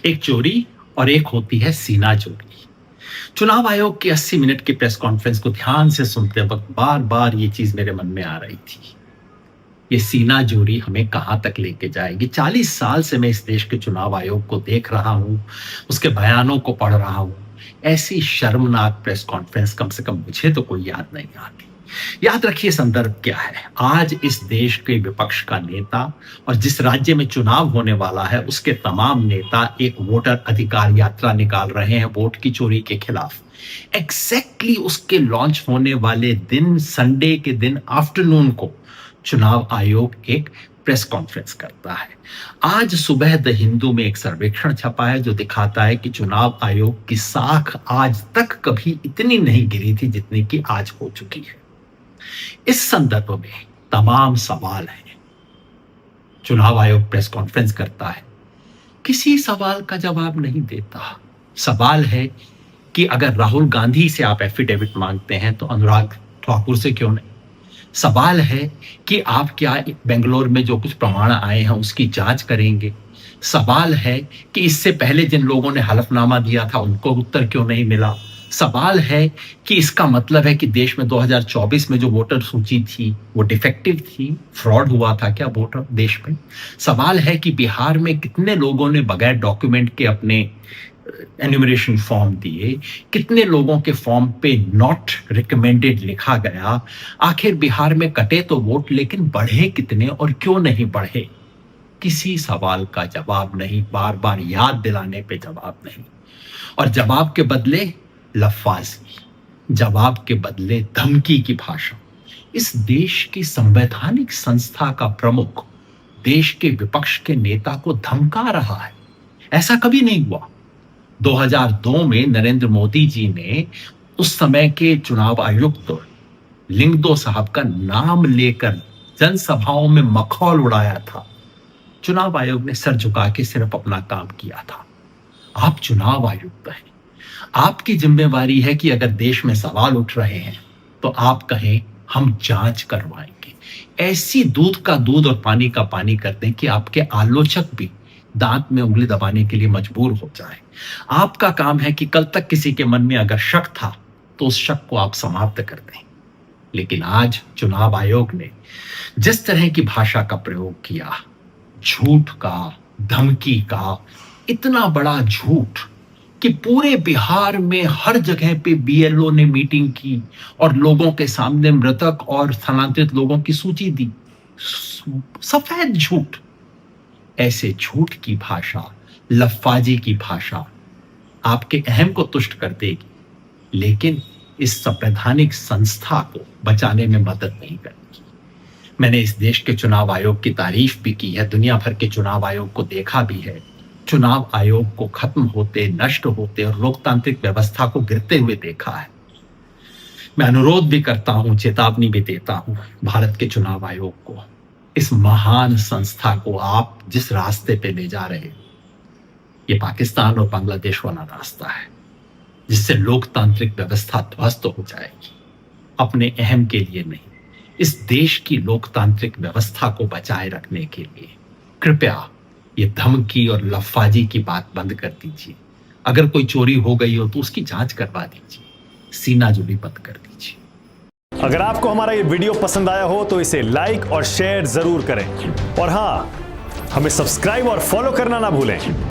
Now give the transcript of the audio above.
एक चोरी और एक होती है सीना चोरी। चुनाव आयोग की 80 मिनट की प्रेस कॉन्फ्रेंस को ध्यान से सुनते वक्त बार बार ये चीज मेरे मन में आ रही थी। ये सीना चोरी हमें कहां तक लेके जाएगी? 40 साल से मैं इस देश के चुनाव आयोग को देख रहा हूं, उसके बयानों को पढ़ रहा हूं। ऐसी शर्मनाक प्रेस कॉन्फ्रेंस कम से कम मुझे तो कोई याद नहीं आती। याद रखिए संदर्भ क्या है। आज इस देश के विपक्ष का नेता और जिस राज्य में चुनाव होने वाला है उसके तमाम नेता एक वोटर अधिकार यात्रा निकाल रहे हैं वोट की चोरी के खिलाफ। एग्जैक्टली उसके लॉन्च होने वाले दिन, संडे के दिन आफ्टरनून को चुनाव आयोग एक प्रेस कॉन्फ्रेंस करता है। आज सुबह द हिंदू में एक सर्वेक्षण छपा है जो दिखाता है कि चुनाव आयोग की साख आज तक कभी इतनी नहीं गिरी थी जितनी कि आज हो चुकी है। इस संदर्भ में तमाम सवाल हैं। चुनाव आयोग प्रेस कॉन्फ्रेंस करता है, किसी सवाल का जवाब नहीं देता। सवाल है कि अगर राहुल गांधी से आप एफिडेविट मांगते हैं तो अनुराग ठाकुर से क्यों नहीं? सवाल है कि आप क्या बेंगलोर में जो कुछ प्रमाण आए हैं उसकी जांच करेंगे? सवाल है कि इससे पहले जिन लोगों ने हलफनामा दिया था उनको उत्तर क्यों नहीं मिला? सवाल है कि इसका मतलब है कि देश में 2024 में जो वोटर सूची थी वो डिफेक्टिव थी, फ्रॉड हुआ था क्या वोटर देश में? सवाल है कि बिहार में कितने लोगों ने बगैर डॉक्यूमेंट के अपने एन्यूमरेशन फॉर्म दिए, कितने लोगों के फॉर्म पे नॉट रिकमेंडेड लिखा गया? आखिर बिहार में कटे तो वोट लेकिन बढ़े कितने और क्यों नहीं बढ़े? किसी सवाल का जवाब नहीं, बार बार याद दिलाने पे जवाब नहीं। और जवाब के बदले लफ्फाजी, जवाब के बदले धमकी की भाषा। इस देश की संवैधानिक संस्था का प्रमुख देश के विपक्ष के नेता को धमका रहा है। ऐसा कभी नहीं हुआ। 2002 में नरेंद्र मोदी जी ने उस समय के चुनाव आयुक्त लिंगदो साहब का नाम लेकर जनसभाओं में मखौल उड़ाया था। चुनाव आयोग ने सर झुका के सिर्फ अपना काम किया था। आप चुनाव आयुक्त हैं, आपकी जिम्मेवारी है कि अगर देश में सवाल उठ रहे हैं तो आप कहें हम जांच करवाएंगे। ऐसी दूध का दूध और पानी का पानी कर दें कि आपके आलोचक भी दांत में उंगली दबाने के लिए मजबूर हो जाए। आपका काम है कि कल तक किसी के मन में अगर शक था तो उस शक को आप समाप्त कर दें। लेकिन आज चुनाव आयोग ने जिस तरह की भाषा का प्रयोग किया, झूठ का, धमकी का, इतना बड़ा झूठ कि पूरे बिहार में हर जगह पे बीएलओ ने मीटिंग की और लोगों के सामने मृतक और स्थानांतरित लोगों की सूची दी। सफेद झूठ। ऐसे झूठ की भाषा, लफ्फाजी की भाषा आपके अहम को तुष्ट कर देगी, लेकिन इस संवैधानिक संस्था को बचाने में मदद नहीं करेगी। मैंने इस देश के चुनाव आयोग की तारीफ भी की है, दुनिया भर के चुनाव आयोग को देखा भी है। चुनाव आयोग को खत्म होते, नष्ट होते और लोकतांत्रिक व्यवस्था को गिरते हुए देखा है। मैं अनुरोध भी करता हूं, चेतावनी भी देता हूं भारत के चुनाव आयोग को, इस महान संस्था को आप जिस रास्ते पे ले जा रहे हैं ये पाकिस्तान और बांग्लादेश वाला रास्ता है जिससे लोकतांत्रिक व्यवस्था ध्वस्त हो जाएगी। अपने अहम के लिए नहीं, इस देश की लोकतांत्रिक व्यवस्था को बचाए रखने के लिए कृपया ये धमकी और लफ्फाजी की बात बंद कर दीजिए। अगर कोई चोरी हो गई हो तो उसकी जांच करवा दीजिए, सीना जोड़ी बंद कर दीजिए। अगर आपको हमारा ये वीडियो पसंद आया हो तो इसे लाइक और शेयर जरूर करें और हाँ, हमें सब्सक्राइब और फॉलो करना ना भूलें।